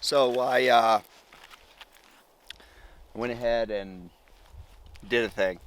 So I went ahead and did a thing.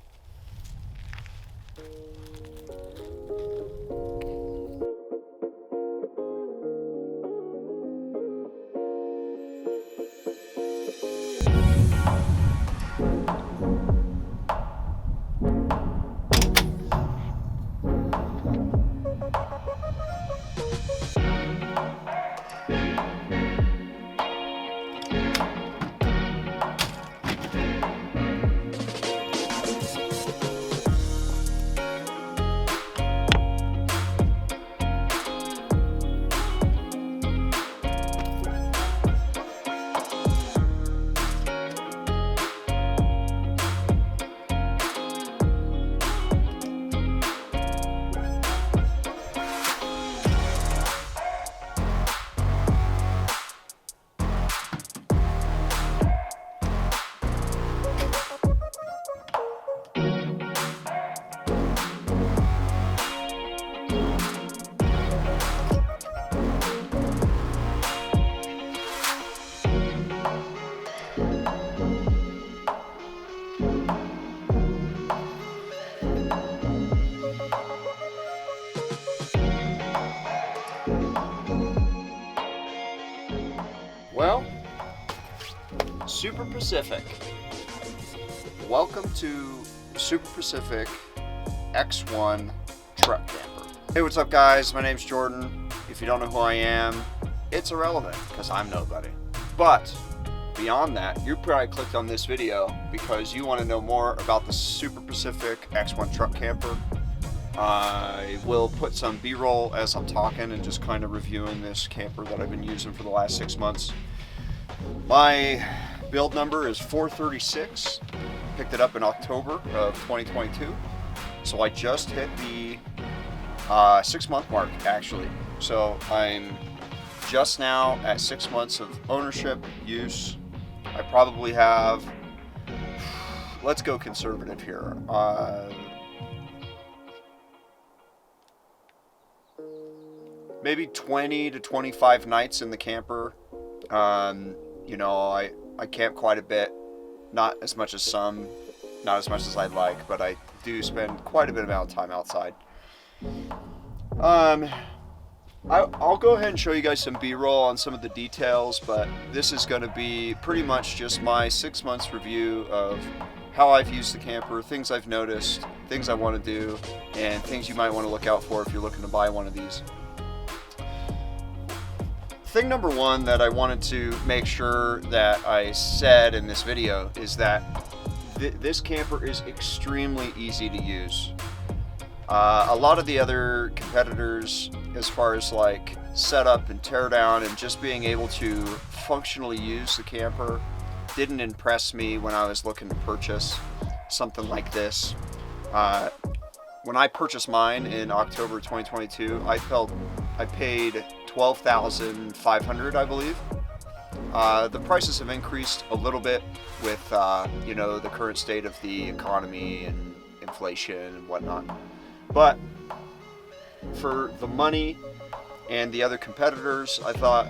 Well, Superpacific. Welcome to Superpacific X1 truck camper. Hey, what's up guys? My name's Jordan. If you don't know who I am, it's irrelevant because I'm nobody. But beyond that, you probably clicked on this video because you want to know more about the Superpacific X1 truck camper. I will put some B-roll as I'm talking and just kind of reviewing this camper that I've been using for the last 6 months. My build number is 436. Picked it up in October of 2022. So I just hit the 6-month mark actually. So I'm just now at 6 months of ownership, use. I probably have, let's go conservative here. Maybe 20 to 25 nights in the camper. You know, I camp quite a bit, not as much as some, not as much as I'd like, but I do spend quite a bit amount of time outside. I'll go ahead and show you guys some B-roll on some of the details, but this is going to be pretty much just my 6 months review of how I've used the camper, things I've noticed, things I want to do, and things you might want to look out for if you're looking to buy one of these. Thing number one that I wanted to make sure that I said in this video is that this camper is extremely easy to use. A lot of the other competitors, as far as like setup and tear down and just being able to functionally use the camper, didn't impress me when I was looking to purchase something like this. When I purchased mine in October 2022, I paid $12,500, I believe. The prices have increased a little bit with you know, the current state of the economy and inflation and whatnot. But for the money and the other competitors, I thought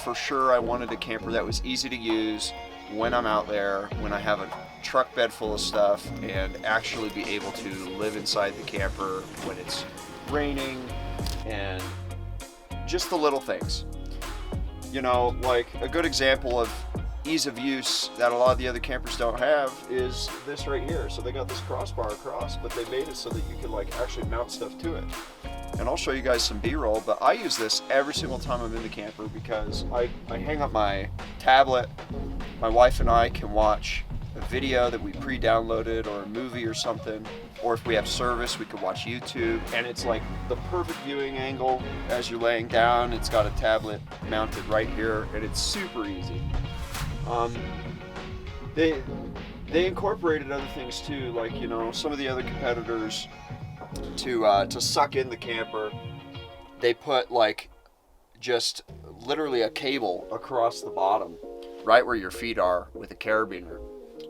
for sure I wanted a camper that was easy to use when I'm out there, when I have a truck bed full of stuff, and actually be able to live inside the camper when it's raining, and just the little things. You know, like a good example of ease of use that a lot of the other campers don't have is this right here. So they got this crossbar across, but they made it so that you could like actually mount stuff to it. And I'll show you guys some B-roll, but I use this every single time I'm in the camper because I hang up my tablet. My wife and I can watch a video that we pre-downloaded or a movie or something, or if we have service we could watch YouTube, and it's like the perfect viewing angle as you're laying down. It's got a tablet mounted right here and it's super easy. They incorporated other things too, like, you know, some of the other competitors to suck in the camper, they put like just literally a cable across the bottom right where your feet are with a carabiner.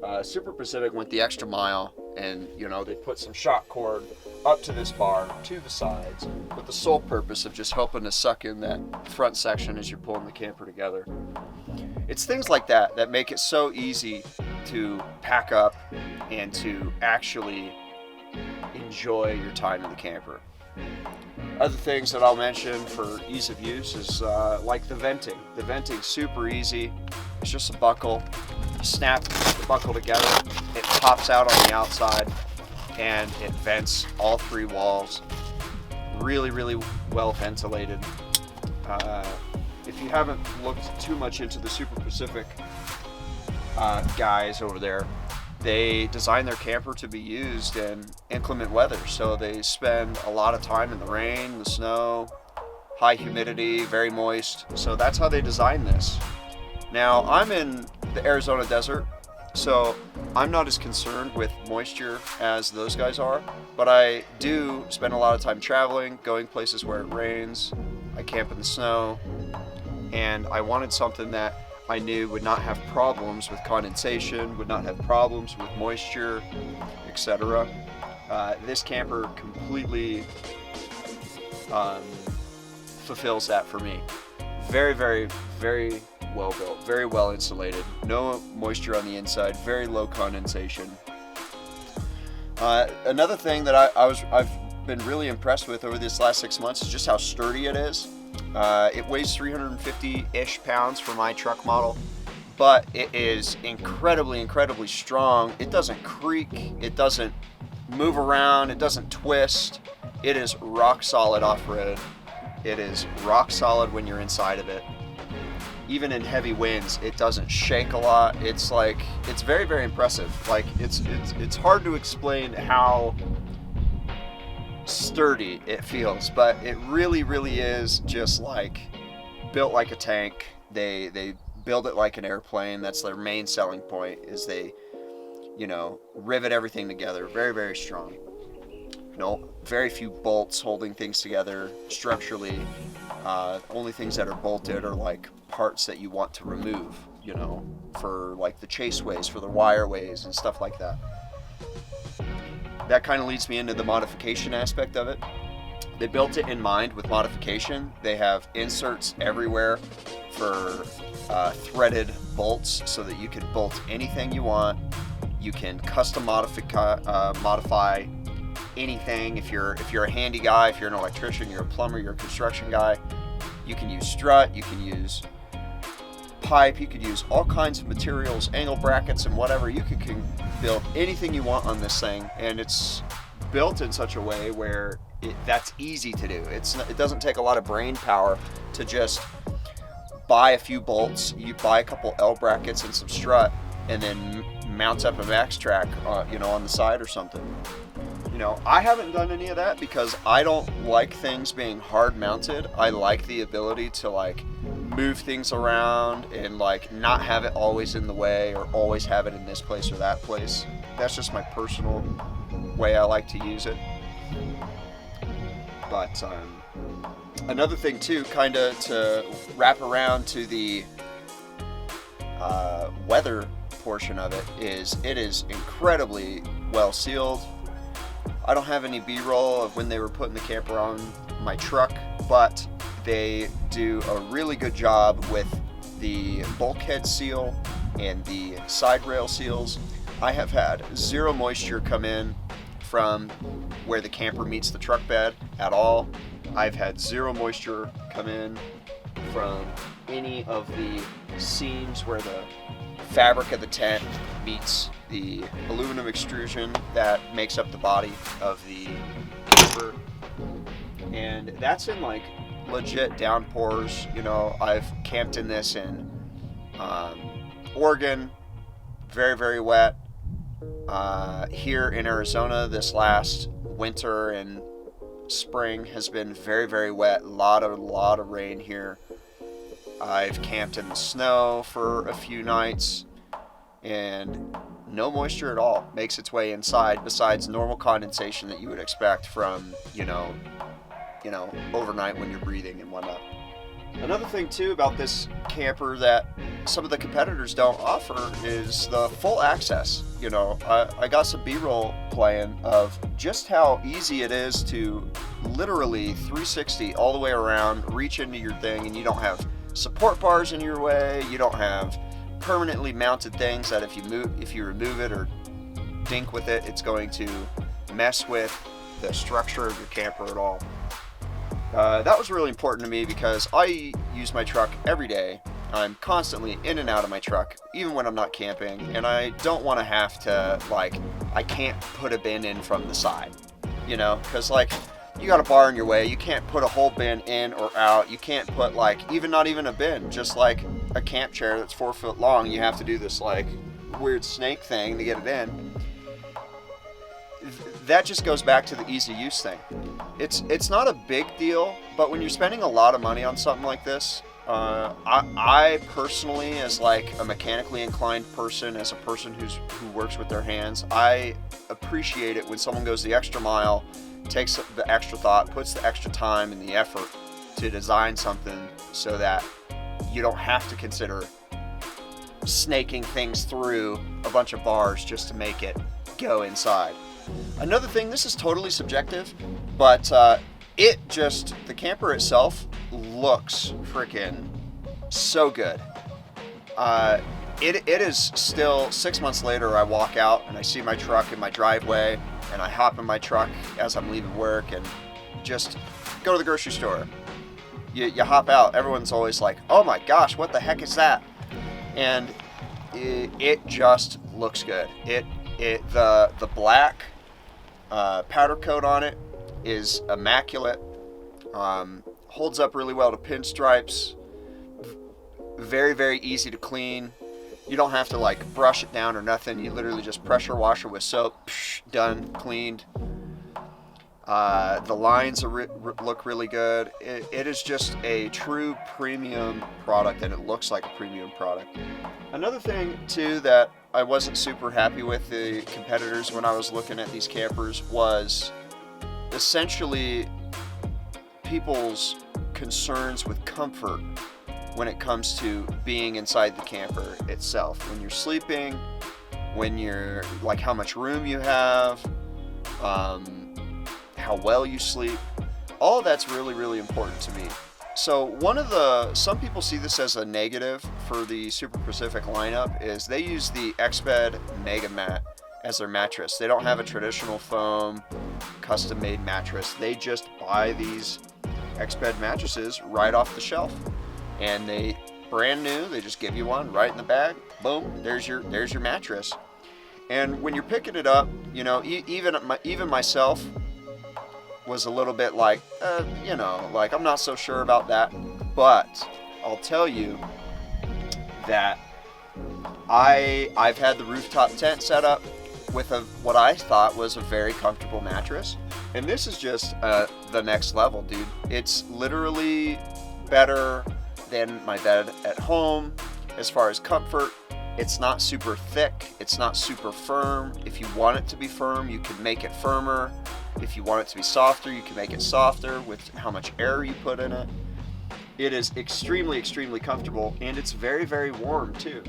Superpacific went the extra mile, and you know, they put some shock cord up to this bar to the sides with the sole purpose of just helping to suck in that front section as you're pulling the camper together. It's things like that that make it so easy to pack up and to actually enjoy your time in the camper. Other things that I'll mention for ease of use is like the venting. The venting's super easy. It's just a buckle. You snap the buckle together, it pops out on the outside, and it vents all 3 walls. Really, really well ventilated. If you haven't looked too much into the Superpacific guys over there, they design their camper to be used in inclement weather. So they spend a lot of time in the rain, the snow, high humidity, very moist. So that's how they design this. Now, I'm in the Arizona desert, so I'm not as concerned with moisture as those guys are, but I do spend a lot of time traveling, going places where it rains. I camp in the snow, and I wanted something that I knew would not have problems with condensation, would not have problems with moisture, etc. This camper completely fulfills that for me. Very, very, very well built, very well insulated, no moisture on the inside, very low condensation. Another thing that I've been really impressed with over this last 6 months is just how sturdy it is. It weighs 350-ish pounds for my truck model, but it is incredibly, incredibly strong. It doesn't creak, it doesn't move around, it doesn't twist. It is rock solid off-road. It is rock solid when you're inside of it. Even in heavy winds, it doesn't shake a lot. It's very, very impressive. Like, it's hard to explain how sturdy it feels, but it really, really is just like built like a tank. They build it like an airplane. That's their main selling point, is they, rivet everything together. Very, very strong. Very few bolts holding things together structurally. Only things that are bolted are like parts that you want to remove, for like the chaseways, for the wireways and stuff like that. That kind of leads me into the modification aspect of it. They built it in mind with modification. They have inserts everywhere for threaded bolts so that you can bolt anything you want. You can custom modify anything. If you're a handy guy, if you're an electrician, you're a plumber, you're a construction guy, you can use strut, you can use pipe, you could use all kinds of materials, angle brackets and whatever. You can build anything you want on this thing, and it's built in such a way where that's easy to do. It doesn't take a lot of brain power to just buy a few bolts. You buy a couple L brackets and some strut, and then mount up a max track on the side or something. I haven't done any of that because I don't like things being hard mounted. I like the ability to move things around and not have it always in the way or always have it in this place or that place. That's just my personal way I like to use it. But another thing too, kind of to wrap around to the weather portion of it is incredibly well sealed. I don't have any B-roll of when they were putting the camper on my truck, but they do a really good job with the bulkhead seal and the side rail seals. I have had zero moisture come in from where the camper meets the truck bed at all. I've had zero moisture come in from any of the seams where the fabric of the tent meets the aluminum extrusion that makes up the body of the camper. And that's in legit downpours. I've camped in this in Oregon, very, very wet. Here in Arizona, this last winter and spring has been very, very wet. A lot of rain here. I've camped in the snow for a few nights, and no moisture at all makes its way inside, besides normal condensation that you would expect from, overnight when you're breathing and whatnot. Another thing too about this camper that some of the competitors don't offer is the full access. I got some B-roll playing of just how easy it is to literally 360 all the way around, reach into your thing, and you don't have support bars in your way. You don't have permanently mounted things that if you remove it or dink with it, it's going to mess with the structure of your camper at all. That was really important to me because I use my truck every day. I'm constantly in and out of my truck, even when I'm not camping, and I don't want to have to, like, I can't put a bin in from the side, you know, because, like, you got a bar in your way, you can't put a whole bin in or out, you can't put, like, not even a bin, just, like, a camp chair that's 4 foot long, you have to do this, like, weird snake thing to get it in. That just goes back to the easy use thing. It's not a big deal, but when you're spending a lot of money on something like this, I personally, as like a mechanically inclined person, as a person who works with their hands, I appreciate it when someone goes the extra mile, takes the extra thought, puts the extra time and the effort to design something so that you don't have to consider snaking things through a bunch of bars just to make it go inside. Another thing, this is totally subjective, but the camper itself looks freaking so good. It is still 6 months later, I walk out and I see my truck in my driveway and I hop in my truck as I'm leaving work and just go to the grocery store. You hop out, everyone's always like, oh my gosh, what the heck is that? And it just looks good. The black powder coat on it is immaculate. Holds up really well to pinstripes. Very, very easy to clean. You don't have to like brush it down or nothing. You literally just pressure wash it with soap. Done, cleaned. The lines look really good. It is just a true premium product, and it looks like a premium product. Another thing too that I wasn't super happy with the competitors when I was looking at these campers was essentially people's concerns with comfort when it comes to being inside the camper itself. When you're sleeping, when you're like how much room you have, how well you sleep, all of that's really, really important to me. So some people see this as a negative for the Superpacific lineup is they use the X-Bed Mega Mat as their mattress. They don't have a traditional foam custom made mattress. They just buy these X-Bed mattresses right off the shelf, and they brand new. They just give you one right in the bag. Boom, there's your mattress. And when you're picking it up, you know, even myself was a little bit like, like I'm not so sure about that. But I'll tell you that I've had the rooftop tent set up with what I thought was a very comfortable mattress, and this is just the next level, dude. It's literally better than my bed at home as far as comfort. It's not super thick, it's not super firm. If you want it to be firm, you can make it firmer. If you want it to be softer, you can make it softer with how much air you put in it. It is extremely, extremely comfortable, and it's very, very warm too.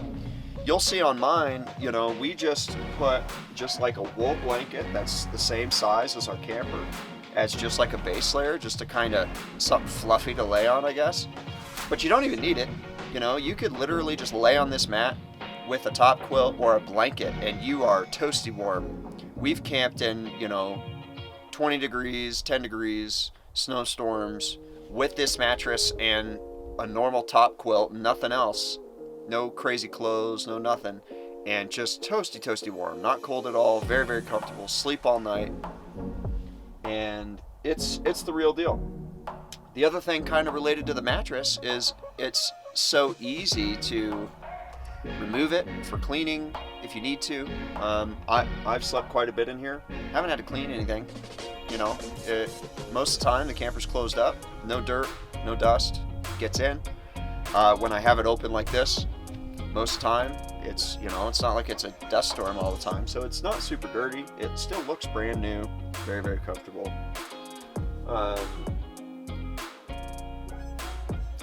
You'll see on mine, you know, we just put just like a wool blanket that's the same size as our camper as just like a base layer, just to kind of something fluffy to lay on, I guess. But you don't even need it. You know, you could literally just lay on this mat with a top quilt or a blanket and you are toasty warm. We've camped in, 20 degrees, 10 degrees, snowstorms with this mattress and a normal top quilt, nothing else. No crazy clothes, no nothing. And just toasty warm, not cold at all, very, very comfortable, sleep all night. And it's the real deal. The other thing kind of related to the mattress is it's so easy to remove it for cleaning if you need to. I've slept quite a bit in here. Haven't had to clean anything. Most of the time the camper's closed up. No dirt, no dust. Gets in. When I have it open like this, most of the time it's not like it's a dust storm all the time. So it's not super dirty. It still looks brand new. Very, very comfortable.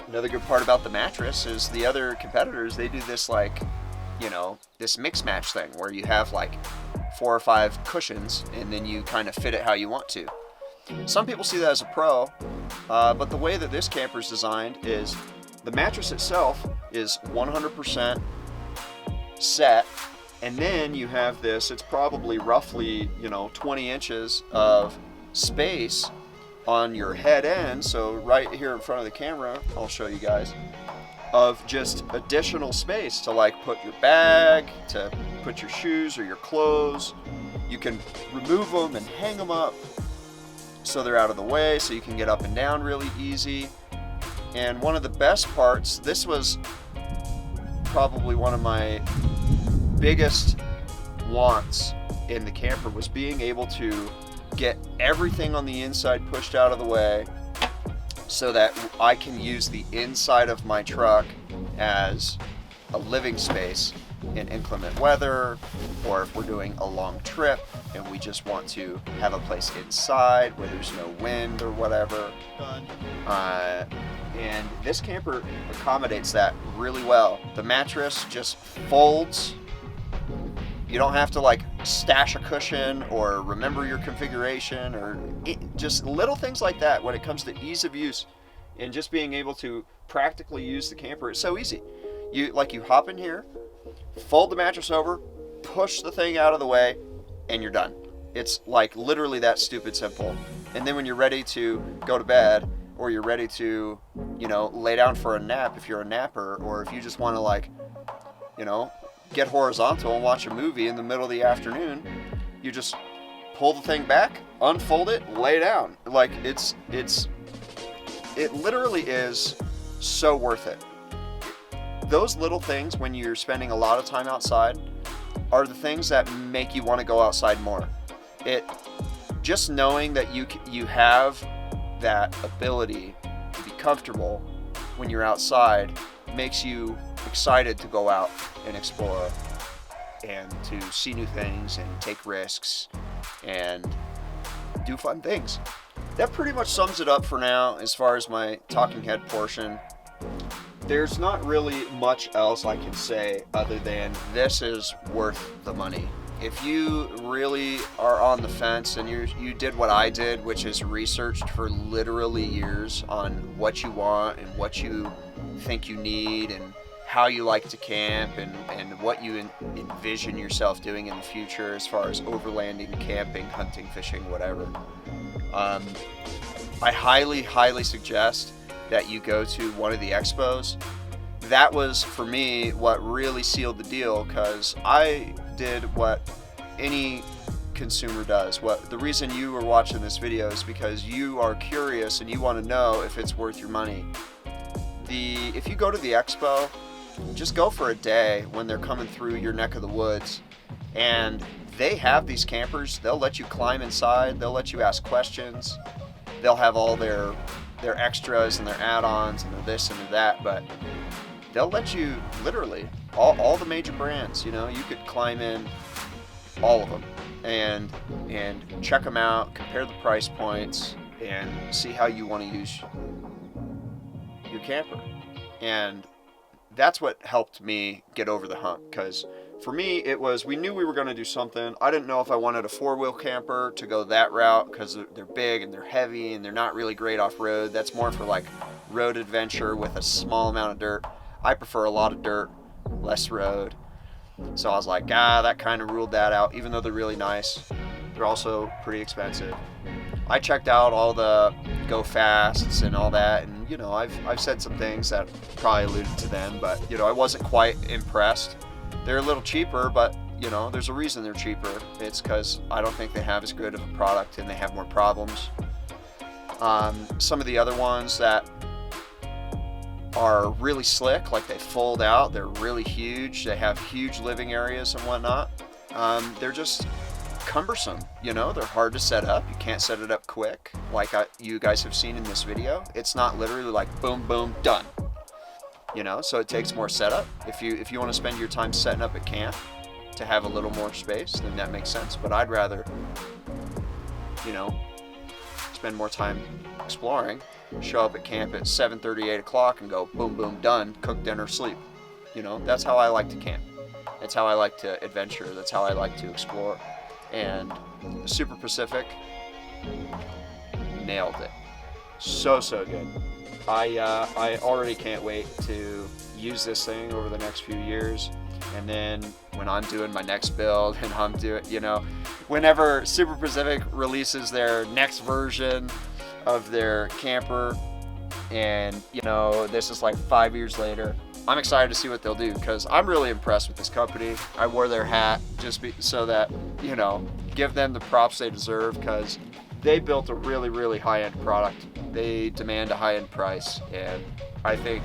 Another good part about the mattress is the other competitors, they do this this mix match thing where you have like 4 or 5 cushions and then you kind of fit it how you want to. Some people see that as a pro, but the way that this camper is designed is The mattress itself is 100% set, and then you have this, it's probably roughly, 20 inches of space on your head end, so right here in front of the camera, I'll show you guys, of just additional space to like put your bag, to put your shoes or your clothes. You can remove them and hang them up so they're out of the way, so you can get up and down really easy. And one of the best parts, this was probably one of my biggest wants in the camper, was being able to get everything on the inside pushed out of the way so that I can use the inside of my truck as a living space in inclement weather, or if we're doing a long trip and we just want to have a place inside where there's no wind or whatever. And this camper accommodates that really well. The mattress just folds. You don't have to like stash a cushion or remember your configuration, or just little things like that when it comes to ease of use and just being able to practically use the camper. It's so easy. You hop in here, fold the mattress over, push the thing out of the way, and you're done. It's like literally that stupid simple. And then when you're ready to go to bed, or you're ready to, lay down for a nap if you're a napper, or if you just want to like, get horizontal and watch a movie in the middle of the afternoon, you just pull the thing back, unfold it, lay down. Like it literally is so worth it. Those little things when you're spending a lot of time outside are the things that make you want to go outside more. Just knowing that you have that ability to be comfortable when you're outside makes you excited to go out and explore and to see new things and take risks and do fun things. That pretty much sums it up for now as far as my talking head portion. There's not really much else I can say other than this is worth the money. If you really are on the fence and you did what I did, which is researched for literally years on what you want and what you think you need and how you like to camp and what you envision yourself doing in the future as far as overlanding, camping, hunting, fishing, whatever, I highly suggest that you go to one of the expos. That was, for me, what really sealed the deal, because I did what any consumer does. The reason you are watching this video is because you are curious and you want to know if it's worth your money. If you go to the expo, just go for a day when they're coming through your neck of the woods, and they have these campers. They'll let you climb inside, they'll let you ask questions, they'll have all their extras and their add-ons and their this and their that, but they'll let you literally all the major brands. You could climb in all of them and check them out, compare the price points, and see how you want to use your camper. And that's what helped me get over the hump, because for me it was, we knew we were going to do something. I didn't know if I wanted a 4-wheel camper to go that route, because they're big and they're heavy and they're not really great off-road. That's more for like road adventure with a small amount of dirt. I prefer a lot of dirt, less road. So I was like, that kind of ruled that out, even though they're really nice. They're also pretty expensive. I checked out all the go fasts and all that, and I've said some things that probably alluded to them, but I wasn't quite impressed. They're a little cheaper, but there's a reason they're cheaper. It's because I don't think they have as good of a product and they have more problems. Some of the other ones that are really slick, like they fold out, they're really huge, they have huge living areas and whatnot, they're just cumbersome. They're hard to set up. You can't set it up quick like you guys have seen in this video. It's not literally like boom boom done, so it takes more setup. If you want to spend your time setting up at camp to have a little more space, then that makes sense. But I'd rather spend more time exploring, show up at camp at 7:30, 8 o'clock and go boom boom done, cook dinner, sleep. That's how I like to camp. That's how I like to adventure. That's how I like to explore. And Superpacific nailed it. So good. I already can't wait to use this thing over the next few years. And then when I'm doing my next build and I'm doing, whenever Superpacific releases their next version of their camper, and this is like 5 years later, I'm excited to see what they'll do, because I'm really impressed with this company. I wore their hat so that, give them the props they deserve, because they built a really, really high-end product. They demand a high-end price, and I think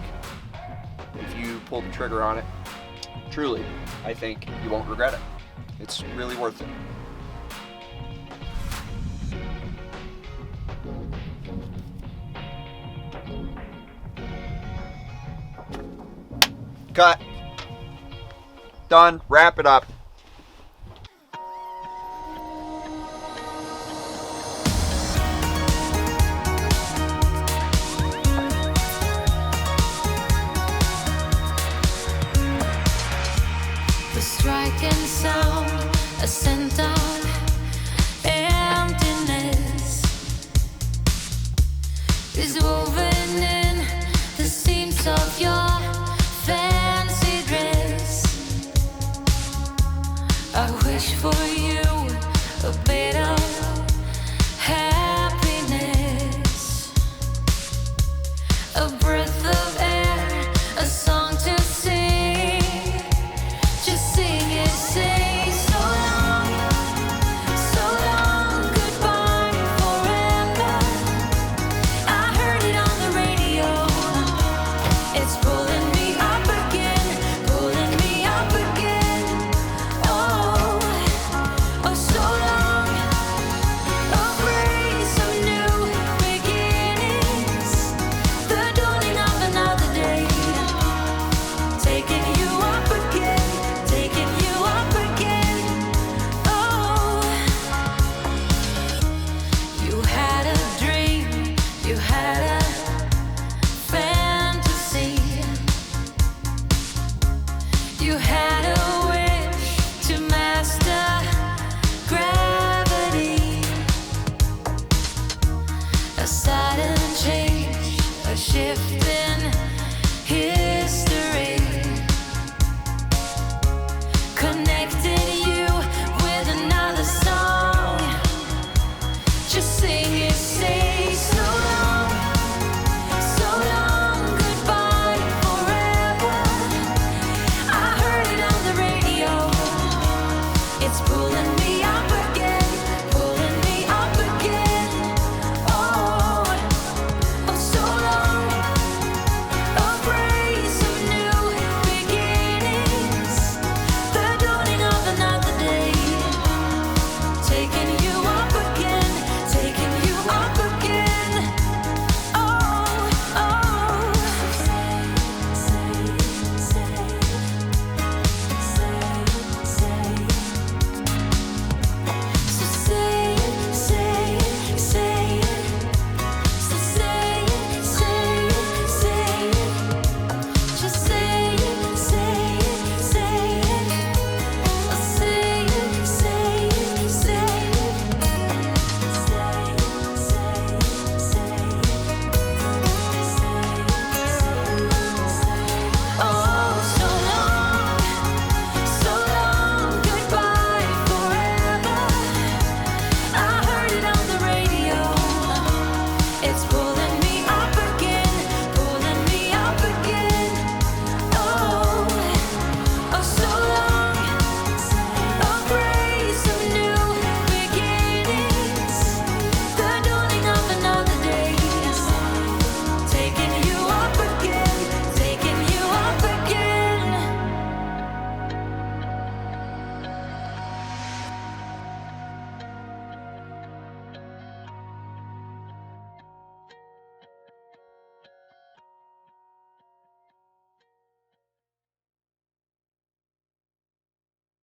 if you pull the trigger on it, truly, I think you won't regret it. It's really worth it. Cut. Done. Wrap it up. The striking sound, a scent of emptiness, is woven in the seams of your fancy dress. I wish for you a bit of happiness, a breath of air, a song to sing. Just sing it, say so long, goodbye forever. I heard it on the radio. It's pulling me up again, pulling me up again. Oh, so long. A phrase of new beginnings, the dawning of another day. Taking you up again, taking you up again. Oh, you had a dream, you had a fantasy, you had a wish to master gravity. A sudden change, a shift in